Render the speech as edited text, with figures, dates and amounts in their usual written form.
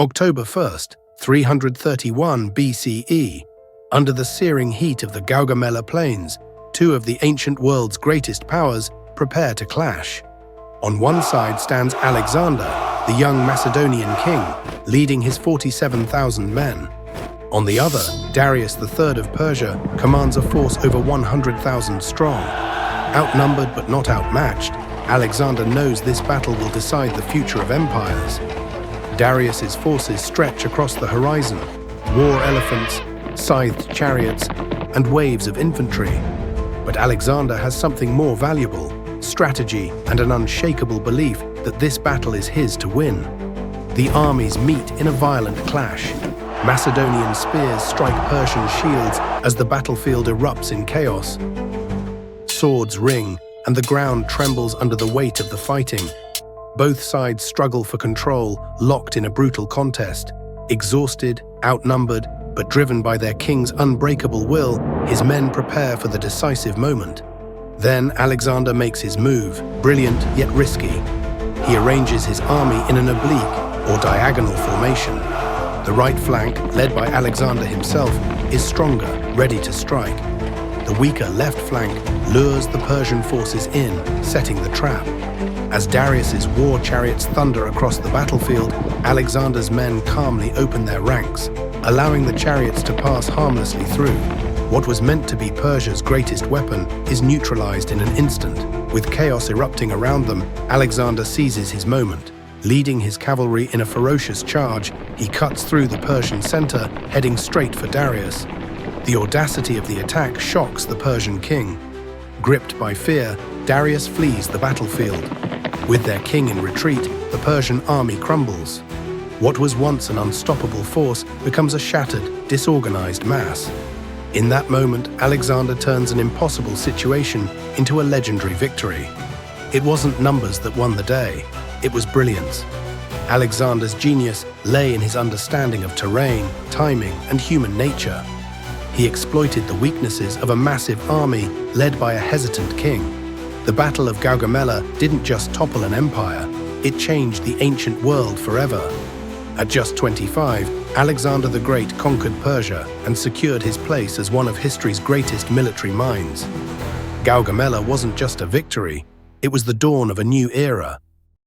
October 1st, 331 BCE, under the searing heat of the Gaugamela plains, two of the ancient world's greatest powers prepare to clash. On one side stands Alexander, the young Macedonian king, leading his 47,000 men. On the other, Darius III of Persia commands a force over 100,000 strong. Outnumbered but not outmatched, Alexander knows this battle will decide the future of empires. Darius's forces stretch across the horizon, war elephants, scythed chariots, and waves of infantry. But Alexander has something more valuable: strategy and an unshakable belief that this battle is his to win. The armies meet in a violent clash. Macedonian spears strike Persian shields as the battlefield erupts in chaos. Swords ring, and the ground trembles under the weight of the fighting. Both sides struggle for control, locked in a brutal contest. Exhausted, outnumbered, but driven by their king's unbreakable will, his men prepare for the decisive moment. Then Alexander makes his move, brilliant yet risky. He arranges his army in an oblique or diagonal formation. The right flank, led by Alexander himself, is stronger, ready to strike. The weaker left flank lures the Persian forces in, setting the trap. As Darius's war chariots thunder across the battlefield, Alexander's men calmly open their ranks, allowing the chariots to pass harmlessly through. What was meant to be Persia's greatest weapon is neutralized in an instant. With chaos erupting around them, Alexander seizes his moment. Leading his cavalry in a ferocious charge, he cuts through the Persian center, heading straight for Darius. The audacity of the attack shocks the Persian king. Gripped by fear, Darius flees the battlefield. With their king in retreat, the Persian army crumbles. What was once an unstoppable force becomes a shattered, disorganized mass. In that moment, Alexander turns an impossible situation into a legendary victory. It wasn't numbers that won the day. It was brilliance. Alexander's genius lay in his understanding of terrain, timing, and human nature. He exploited the weaknesses of a massive army led by a hesitant king. The Battle of Gaugamela didn't just topple an empire, it changed the ancient world forever. At just 25, Alexander the Great conquered Persia and secured his place as one of history's greatest military minds. Gaugamela wasn't just a victory, it was the dawn of a new era,